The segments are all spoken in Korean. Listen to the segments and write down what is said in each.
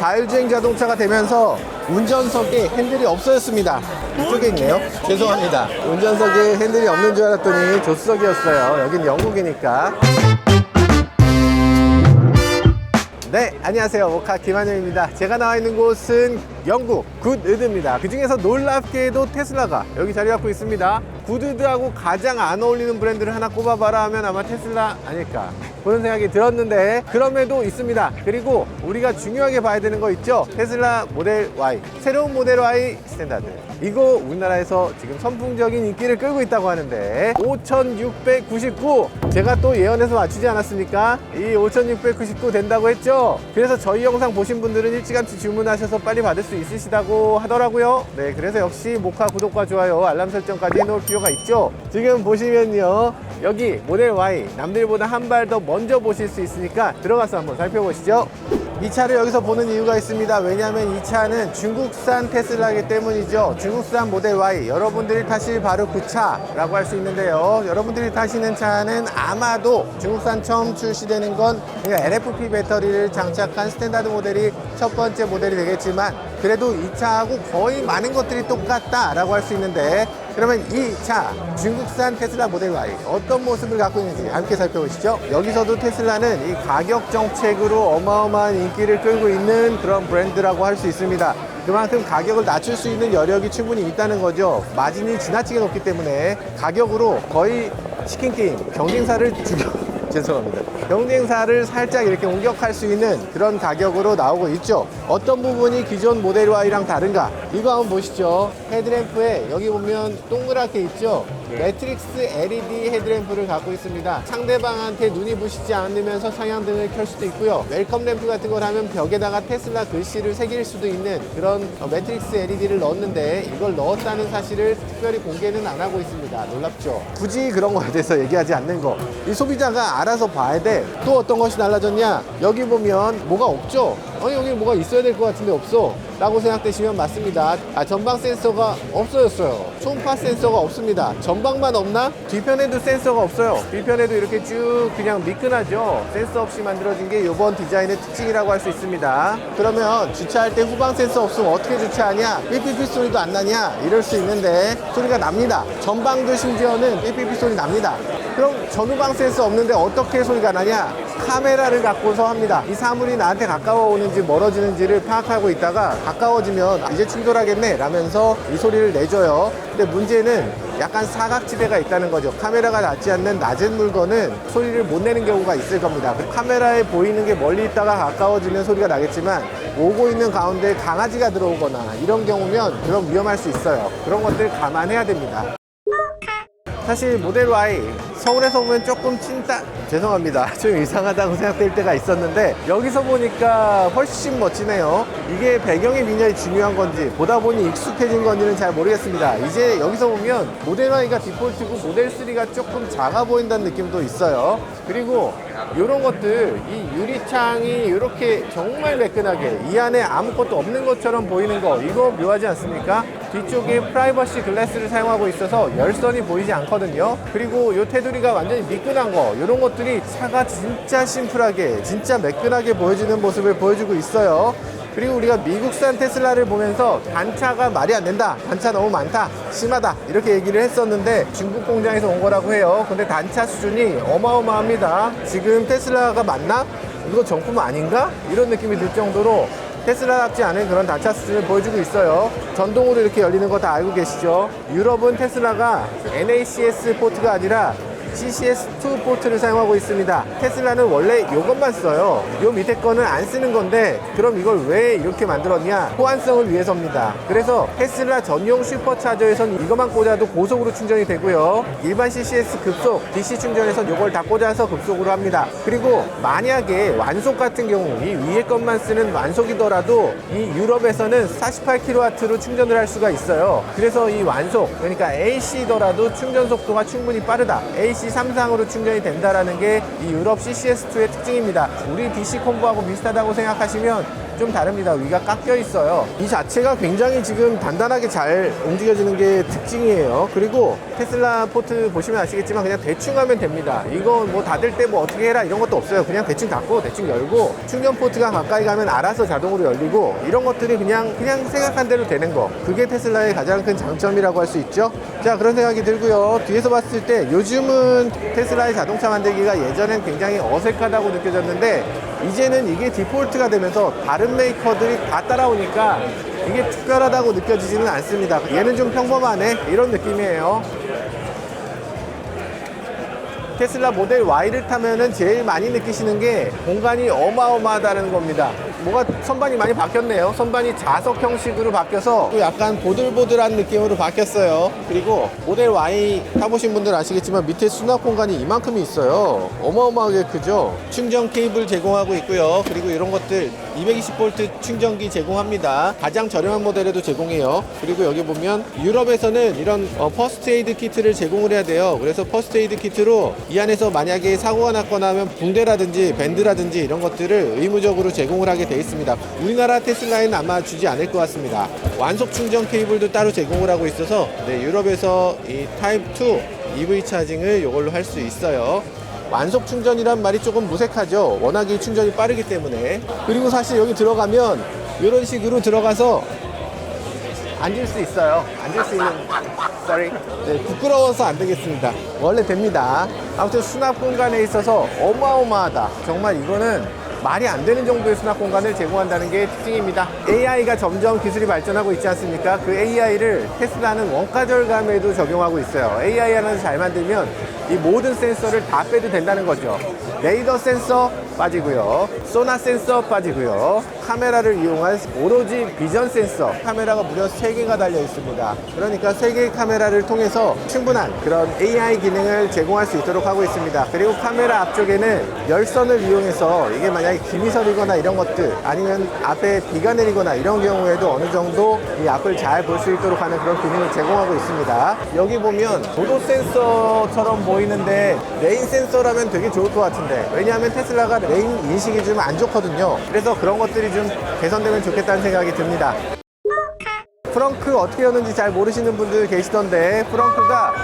자율주행 자동차가 되면서 운전석에 핸들이 없어졌습니다. 이쪽에 있네요. 죄송합니다. 운전석에 핸들이 없는 줄 알았더니 조수석이었어요. 여긴 영국이니까. 네, 안녕하세요. 모카 김한영입니다. 제가 나와 있는 곳은 영국 굿우드입니다. 그 중에서 놀랍게도 테슬라가 여기 자리 잡고 있습니다. 굿우드하고 가장 안 어울리는 브랜드를 하나 꼽아봐라 하면 아마 테슬라 아닐까 그런 생각이 들었는데, 그럼에도 있습니다. 그리고 우리가 중요하게 봐야 되는 거 있죠? 테슬라 모델 Y, 새로운 모델 Y 스탠다드. 이거 우리나라에서 지금 선풍적인 인기를 끌고 있다고 하는데 5699, 제가 또 예언해서 맞추지 않았습니까? 이 5699 된다고 했죠? 그래서 저희 영상 보신 분들은 일찌감치 주문하셔서 빨리 받을 수 있으시다고 하더라고요. 네, 그래서 역시 모카 구독과 좋아요, 알람 설정까지 해놓을 필요가 있죠. 지금 보시면요, 여기 모델 Y 남들보다 한 발 더 먼저 보실 수 있으니까 들어가서 한번 살펴보시죠. 이 차를 여기서 보는 이유가 있습니다. 왜냐하면 이 차는 중국산 테슬라이기 때문이죠. 중국산 모델 Y, 여러분들이 타실 바로 그 차라고 할 수 있는데요. 여러분들이 타시는 차는 아마도 중국산 처음 출시되는 건 LFP 배터리를 장착한 스탠다드 모델이 첫 번째 모델이 되겠지만, 그래도 이 차하고 거의 많은 것들이 똑같다라고 할 수 있는데, 그러면 이 차 중국산 테슬라 모델 Y 어떤 모습을 갖고 있는지 함께 살펴보시죠. 여기서도 테슬라는 이 가격 정책으로 어마어마한 인기를 끌고 있는 그런 브랜드라고 할 수 있습니다. 그만큼 가격을 낮출 수 있는 여력이 충분히 있다는 거죠. 마진이 지나치게 높기 때문에 가격으로 거의 치킨 게임, 경쟁사를 죄송합니다. 경쟁사를 살짝 이렇게 공격할 수 있는 그런 가격으로 나오고 있죠. 어떤 부분이 기존 모델 Y랑 다른가? 이거 한번 보시죠. 헤드램프에 여기 보면 동그랗게 있죠. 매트릭스 LED 헤드램프를 갖고 있습니다. 상대방한테 눈이 부시지 않으면서 상향등을 켤 수도 있고요. 웰컴 램프 같은 걸 하면 벽에다가 테슬라 글씨를 새길 수도 있는 그런 매트릭스 LED를 넣었는데, 이걸 넣었다는 사실을 특별히 공개는 안 하고 있습니다. 놀랍죠? 굳이 그런 거에 대해서 얘기하지 않는 거. 이 소비자가 알아서 봐야 돼. 또 어떤 것이 달라졌냐? 여기 보면 뭐가 없죠? 아니, 여기 뭐가 있어야 될 것 같은데 없어 라고 생각되시면 맞습니다. 전방 센서가 없어졌어요. 초음파 센서가 없습니다. 전방만 없나? 뒤편에도 센서가 없어요. 뒤편에도 이렇게 쭉 그냥 미끈하죠. 센서 없이 만들어진 게 이번 디자인의 특징이라고 할 수 있습니다. 그러면 주차할 때 후방 센서 없으면 어떻게 주차하냐? 삐삐삐 소리도 안 나냐? 이럴 수 있는데 소리가 납니다. 전방도 심지어는 삐삐삐 소리 납니다. 그럼 전후방 센서 없는데 어떻게 소리가 나냐? 카메라를 갖고서 합니다. 이 사물이 나한테 가까워 오는지 멀어지는지를 파악하고 있다가 가까워지면 이제 충돌하겠네 라면서 이 소리를 내줘요. 근데 문제는 약간 사각지대가 있다는 거죠. 카메라가 닿지 않는 낮은 물건은 소리를 못 내는 경우가 있을 겁니다. 카메라에 보이는 게 멀리 있다가 가까워지면 소리가 나겠지만, 오고 있는 가운데 강아지가 들어오거나 이런 경우면 그럼 위험할 수 있어요. 그런 것들 감안해야 됩니다. 사실 모델 Y 서울에서 보면 조금 죄송합니다. 좀 이상하다고 생각될 때가 있었는데, 여기서 보니까 훨씬 멋지네요. 이게 배경의 미녀이 중요한 건지 보다 보니 익숙해진 건지는 잘 모르겠습니다. 이제 여기서 보면 모델 Y가 디폴트고 모델 3가 조금 작아 보인다는 느낌도 있어요. 그리고 이런 것들, 이 유리창이 이렇게 정말 매끈하게 이 안에 아무것도 없는 것처럼 보이는 거, 이거 묘하지 않습니까? 뒤쪽에 프라이버시 글라스를 사용하고 있어서 열선이 보이지 않거든요. 그리고 이 테두리가 완전히 미끈한 거, 이런 것들이 차가 진짜 심플하게, 진짜 매끈하게 보여지는 모습을 보여주고 있어요. 그리고 우리가 미국산 테슬라를 보면서 단차가 말이 안 된다, 단차 너무 많다, 심하다 이렇게 얘기를 했었는데, 중국 공장에서 온 거라고 해요. 근데 단차 수준이 어마어마합니다. 지금 테슬라가 맞나? 이거 정품 아닌가? 이런 느낌이 들 정도로 테슬라답지 않은 그런 단차 수준을 보여주고 있어요. 전동으로 이렇게 열리는 거 다 알고 계시죠? 유럽은 테슬라가 NACS 포트가 아니라 CCS2 포트를 사용하고 있습니다. 테슬라는 원래 이것만 써요. 요 밑에 거는 안 쓰는 건데, 그럼 이걸 왜 이렇게 만들었냐? 호환성을 위해서입니다. 그래서 테슬라 전용 슈퍼차저에선 이것만 꽂아도 고속으로 충전이 되고요. 일반 CCS 급속 DC 충전에선 이걸 다 꽂아서 급속으로 합니다. 그리고 만약에 완속 같은 경우, 이 위에 것만 쓰는 완속이더라도 이 유럽에서는 48kW로 충전을 할 수가 있어요. 그래서 이 완속, 그러니까 AC더라도 충전 속도가 충분히 빠르다, AC DC3상으로 충전이 된다라는 게 이 유럽 CCS2의 특징입니다. 우리 DC 콤보하고 비슷하다고 생각하시면 좀 다릅니다. 위가 깎여 있어요. 이 자체가 굉장히 지금 단단하게 잘 움직여지는 게 특징이에요. 그리고 테슬라 포트 보시면 아시겠지만 그냥 대충 하면 됩니다. 이거 뭐 닫을 때 뭐 어떻게 해라 이런 것도 없어요. 그냥 대충 닫고 대충 열고, 충전 포트가 가까이 가면 알아서 자동으로 열리고, 이런 것들이 그냥 생각한 대로 되는 거, 그게 테슬라의 가장 큰 장점이라고 할 수 있죠. 자, 그런 생각이 들고요. 뒤에서 봤을 때 요즘은 테슬라의 자동차 만들기가 예전엔 굉장히 어색하다고 느껴졌는데, 이제는 이게 디폴트가 되면서 다른 메이커들이 다 따라오니까 이게 특별하다고 느껴지지는 않습니다. 얘는 좀 평범하네, 이런 느낌이에요. 테슬라 모델 Y를 타면은 제일 많이 느끼시는 게 공간이 어마어마하다는 겁니다. 뭐가 선반이 많이 바뀌었네요. 선반이 자석 형식으로 바뀌어서 또 약간 보들보들한 느낌으로 바뀌었어요. 그리고 모델 Y 타보신 분들 아시겠지만 밑에 수납 공간이 이만큼이 있어요. 어마어마하게 크죠. 충전 케이블 제공하고 있고요. 그리고 이런 것들 220V 충전기 제공합니다. 가장 저렴한 모델에도 제공해요. 그리고 여기 보면 유럽에서는 이런 퍼스트 에이드 키트를 제공을 해야 돼요. 그래서 퍼스트 에이드 키트로 이 안에서 만약에 사고가 났거나 하면 붕대라든지 밴드라든지 이런 것들을 의무적으로 제공을 하게 돼 있습니다. 우리나라 테슬라에는 아마 주지 않을 것 같습니다. 완속 충전 케이블도 따로 제공을 하고 있어서 유럽에서 이 타입 2 EV 차징을 이걸로 할 수 있어요. 완속 충전이란 말이 조금 무색하죠. 워낙 이 충전이 빠르기 때문에. 그리고 사실 여기 들어가면 이런 식으로 들어가서 앉을 수 있어요. 앉을 수 있는, sorry. 네, 부끄러워서 안 되겠습니다. 원래 됩니다. 아무튼 수납 공간에 있어서 어마어마하다. 정말 이거는 말이 안 되는 정도의 수납 공간을 제공한다는 게 특징입니다. AI가 점점 기술이 발전하고 있지 않습니까? 그 AI를 테슬라는 원가 절감에도 적용하고 있어요. AI 하나를 잘 만들면 이 모든 센서를 다 빼도 된다는 거죠. 레이더 센서 빠지고요, 소나 센서 빠지고요, 카메라를 이용한 오로지 비전 센서, 카메라가 무려 3개가 달려 있습니다. 그러니까 3개의 카메라를 통해서 충분한 그런 AI 기능을 제공할 수 있도록 하고 있습니다. 그리고 카메라 앞쪽에는 열선을 이용해서 이게 만약에 김이 서리거나 이런 것들, 아니면 앞에 비가 내리거나 이런 경우에도 어느 정도 이 앞을 잘 볼 수 있도록 하는 그런 기능을 제공하고 있습니다. 여기 보면 도도 센서처럼 보이는데 레인 센서라면 되게 좋을 것 같은데, 왜냐하면 테슬라가 레인 인식이 좀 안 좋거든요. 그래서 그런 것들이 좀 개선되면 좋겠다는 생각이 듭니다. 프렁크 어떻게 여는지 잘 모르시는 분들 계시던데, 프렁크가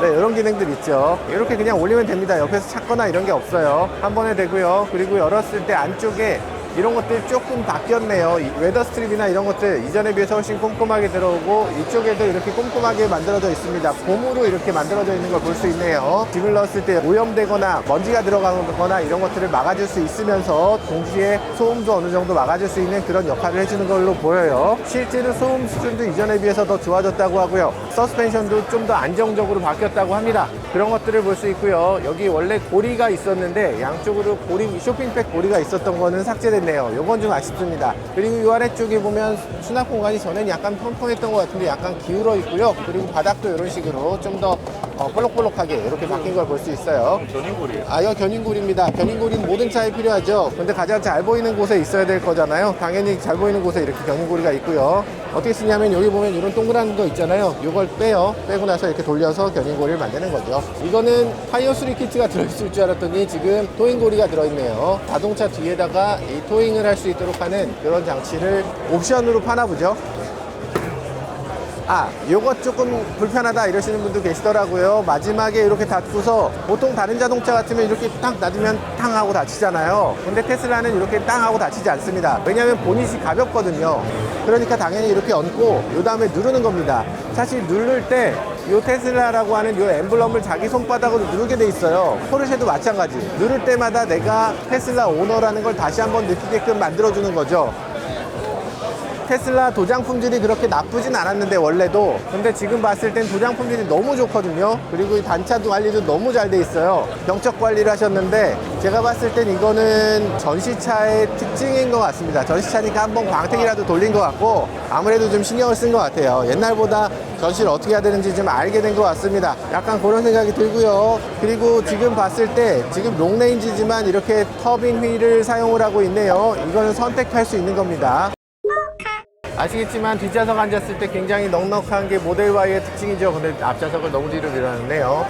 네, 이런 기능들 있죠. 이렇게 그냥 올리면 됩니다. 옆에서 찾거나 이런 게 없어요. 한 번에 되고요. 그리고 열었을 때 안쪽에 이런 것들이 조금 바뀌었네요. 웨더 스트립이나 이런 것들 이전에 비해서 훨씬 꼼꼼하게 들어오고, 이쪽에도 이렇게 꼼꼼하게 만들어져 있습니다. 곰으로 이렇게 만들어져 있는 걸 볼 수 있네요. 짐을 넣었을 때 오염되거나 먼지가 들어가거나 이런 것들을 막아줄 수 있으면서 동시에 소음도 어느 정도 막아줄 수 있는 그런 역할을 해주는 걸로 보여요. 실제로 소음 수준도 이전에 비해서 더 좋아졌다고 하고요. 서스펜션도 좀 더 안정적으로 바뀌었다고 합니다. 그런 것들을 볼 수 있고요. 여기 원래 고리가 있었는데 양쪽으로 고리, 쇼핑백 고리가 있었던 거는 삭제됐네요. 요건 좀 아쉽습니다. 그리고 이 아래쪽에 보면 수납 공간이 전에는 약간 펑펑했던 것 같은데 약간 기울어 있고요. 그리고 바닥도 이런 식으로 좀 더 볼록볼록하게 이렇게 바뀐 걸 볼 수 있어요. 견인고리예요. 아, 이거 견인고리입니다. 견인고리는 모든 차에 필요하죠. 근데 가장 잘 보이는 곳에 있어야 될 거잖아요. 당연히 잘 보이는 곳에 이렇게 견인고리가 있고요. 어떻게 쓰냐면 여기 보면 이런 동그란 거 있잖아요. 이걸 빼요. 빼고 나서 이렇게 돌려서 견인고리를 만드는 거죠. 이거는 타이어 수리 키트가 들어있을 줄 알았더니 지금 토잉고리가 들어있네요. 자동차 뒤에다가 이 토잉을 할 수 있도록 하는 그런 장치를 옵션으로 파나 보죠. 아, 요거 조금 불편하다 이러시는 분도 계시더라고요. 마지막에 이렇게 닫고서, 보통 다른 자동차 같으면 이렇게 딱 놔두면 탕 하고 닫히잖아요. 근데 테슬라는 이렇게 땅 하고 닫히지 않습니다. 왜냐하면 보닛이 가볍거든요. 그러니까 당연히 이렇게 얹고 요 다음에 누르는 겁니다. 사실 누를 때 요 테슬라라고 하는 요 엠블럼을 자기 손바닥으로 누르게 돼 있어요. 포르쉐도 마찬가지. 누를 때마다 내가 테슬라 오너라는 걸 다시 한번 느끼게끔 만들어주는 거죠. 테슬라 도장 품질이 그렇게 나쁘진 않았는데 원래도, 근데 지금 봤을 땐 도장 품질이 너무 좋거든요. 그리고 이 단차 관리도 너무 잘 돼 있어요. 병적 관리를 하셨는데 제가 봤을 땐 이거는 전시차의 특징인 것 같습니다. 전시차니까 한번 광택이라도 돌린 것 같고 아무래도 좀 신경을 쓴 것 같아요. 옛날보다 전시를 어떻게 해야 되는지 좀 알게 된 것 같습니다. 약간 그런 생각이 들고요. 그리고 지금 봤을 때 지금 롱레인지지만 이렇게 터빈 휠을 사용을 하고 있네요. 이거는 선택할 수 있는 겁니다. 아시겠지만 뒷좌석 앉았을 때 굉장히 넉넉한 게 모델 Y의 특징이죠. 근데 앞좌석을 너무 뒤로 밀어놨네요.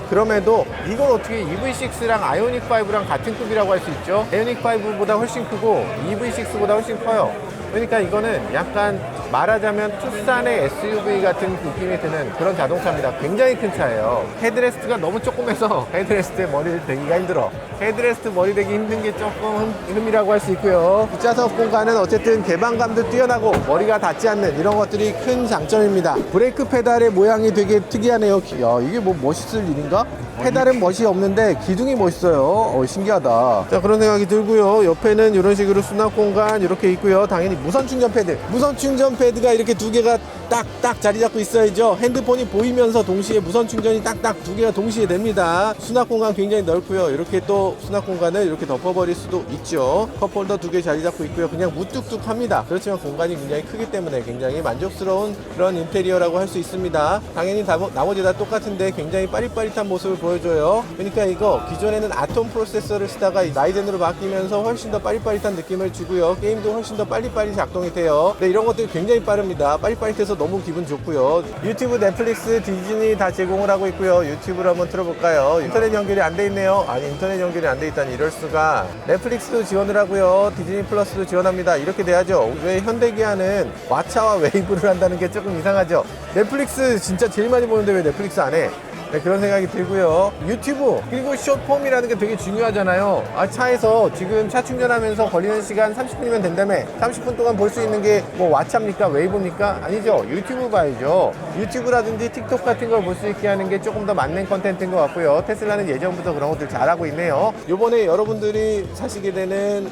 그럼에도 이걸 어떻게 EV6랑 아이오닉5랑 같은 급이라고 할 수 있죠. 아이오닉5보다 훨씬 크고 EV6보다 훨씬 커요. 그러니까 이거는 약간 말하자면 투싼의 SUV 같은 느낌이 드는 그런 자동차입니다. 굉장히 큰 차예요. 헤드레스트가 너무 조그매서 헤드레스트에 머리를 대기가 힘들어. 헤드레스트 머리 대기 힘든 게 조금 흠이라고 할 수 있고요. 뒷좌석 공간은 어쨌든 개방감도 뛰어나고 머리가 닿지 않는 이런 것들이 큰 장점입니다. 브레이크 페달의 모양이 되게 특이하네요. 야, 이게 뭐 멋있을 일인가? 페달은 멋이 없는데 기둥이 멋있어요. 신기하다. 자, 그런 생각이 들고요. 옆에는 이런 식으로 수납 공간 이렇게 있고요. 당연히 무선 충전 패드. 무선 충전 패드가 이렇게 두 개가 딱딱 자리 잡고 있어야죠. 핸드폰이 보이면서 동시에 무선 충전이 딱딱 두 개가 동시에 됩니다. 수납 공간 굉장히 넓고요. 이렇게 또 수납 공간을 이렇게 덮어버릴 수도 있죠. 컵홀더 두 개 자리 잡고 있고요. 그냥 무뚝뚝합니다. 그렇지만 공간이 굉장히 크기 때문에 굉장히 만족스러운 그런 인테리어라고 할 수 있습니다. 당연히 나머지 다 똑같은데 굉장히 빠릿빠릿한 모습을 보여줘요. 그러니까 이거 기존에는 아톰 프로세서를 쓰다가 라이젠으로 바뀌면서 훨씬 더 빠릿빠릿한 느낌을 주고요. 게임도 훨씬 더 빨리빨리 작동이 돼요. 네, 이런 것들이 굉장히 빠릅니다. 빠릿빠릿해서 너무 기분 좋고요. 유튜브, 넷플릭스, 디즈니 다 제공을 하고 있고요. 유튜브를 한번 틀어볼까요? 인터넷 연결이 안 돼 있네요. 아니, 인터넷 연결이 안 돼 있다니 이럴 수가. 넷플릭스도 지원을 하고요. 디즈니 플러스도 지원합니다. 이렇게 돼야죠. 왜 현대기아는 왓챠와 웨이브를 한다는 게 조금 이상하죠. 넷플릭스 진짜 제일 많이 보는데 왜 넷플릭스 안 해? 네, 그런 생각이 들고요. 유튜브 그리고 숏폼이라는 게 되게 중요하잖아요. 차에서 지금 차 충전하면서 걸리는 시간 30분이면 된다며 30분 동안 볼 수 있는 게 뭐 왓챠입니까? 웨이브입니까? 아니죠. 유튜브 봐야죠. 유튜브라든지 틱톡 같은 걸 볼 수 있게 하는 게 조금 더 맞는 컨텐츠인 것 같고요. 테슬라는 예전부터 그런 것들 잘하고 있네요. 요번에 여러분들이 사시게 되는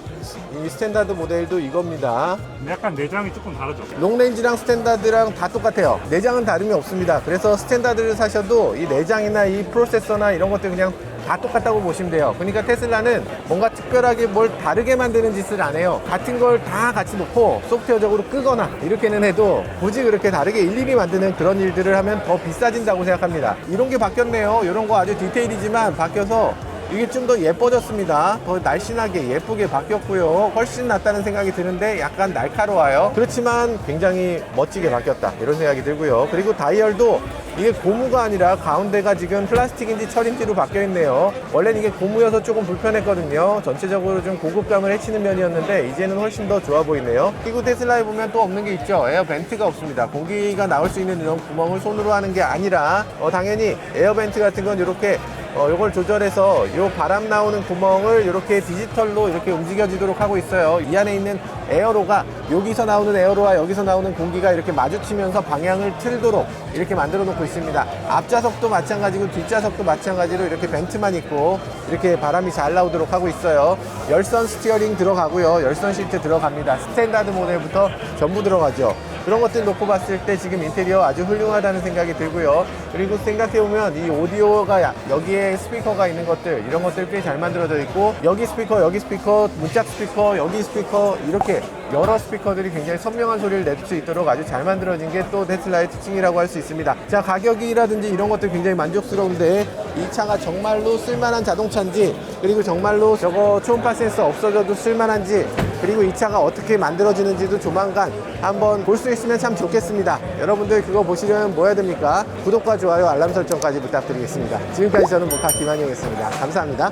이 스탠다드 모델도 이겁니다. 약간 내장이 조금 다르죠? 롱레인지랑 스탠다드랑 다 똑같아요. 내장은 다름이 없습니다. 그래서 스탠다드를 사셔도 이 내장이나 이 프로세서나 이런 것들 그냥 다 똑같다고 보시면 돼요. 그러니까 테슬라는 뭔가 특별하게 뭘 다르게 만드는 짓을 안 해요. 같은 걸 다 같이 놓고 소프트웨어적으로 끄거나 이렇게는 해도 굳이 그렇게 다르게 일일이 만드는 그런 일들을 하면 더 비싸진다고 생각합니다. 이런 게 바뀌었네요. 이런 거 아주 디테일이지만 바뀌어서 이게 좀 더 예뻐졌습니다. 더 날씬하게 예쁘게 바뀌었고요. 훨씬 낫다는 생각이 드는데 약간 날카로워요. 그렇지만 굉장히 멋지게 바뀌었다 이런 생각이 들고요. 그리고 다이얼도 이게 고무가 아니라 가운데가 지금 플라스틱인지 철인지로 바뀌어 있네요. 원래는 이게 고무여서 조금 불편했거든요. 전체적으로 좀 고급감을 해치는 면이었는데 이제는 훨씬 더 좋아 보이네요. 그리고 테슬라에 보면 또 없는 게 있죠. 에어 벤트가 없습니다. 공기가 나올 수 있는 이런 구멍을 손으로 하는 게 아니라 당연히 에어 벤트 같은 건 이렇게 이걸 조절해서 이 바람 나오는 구멍을 이렇게 디지털로 이렇게 움직여지도록 하고 있어요. 이 안에 있는 에어로가 여기서 나오는 에어로와 여기서 나오는 공기가 이렇게 마주치면서 방향을 틀도록 이렇게 만들어 놓고 있습니다. 앞좌석도 마찬가지고 뒷좌석도 마찬가지로 이렇게 벤트만 있고 이렇게 바람이 잘 나오도록 하고 있어요. 열선 스티어링 들어가고요. 열선 시트 들어갑니다. 스탠다드 모델부터 전부 들어가죠. 그런 것들 놓고 봤을 때 지금 인테리어 아주 훌륭하다는 생각이 들고요. 그리고 생각해보면 이 오디오가 여기에 스피커가 있는 것들 이런 것들 꽤 잘 만들어져 있고 여기 스피커, 문짝 스피커, 여기 스피커 이렇게 여러 스피커들이 굉장히 선명한 소리를 낼 수 있도록 아주 잘 만들어진 게 또 테슬라의 특징이라고 할 수 있습니다. 자, 가격이라든지 이런 것들 굉장히 만족스러운데 이 차가 정말로 쓸만한 자동차인지 그리고 정말로 저거 초음파 센서 없어져도 쓸만한지 그리고 이 차가 어떻게 만들어지는지도 조만간 한번 볼 수 있으면 참 좋겠습니다. 여러분들 그거 보시려면 뭐 해야 됩니까? 구독과 좋아요, 알람 설정까지 부탁드리겠습니다. 지금까지 저는 모카 김한용이었습니다. 감사합니다.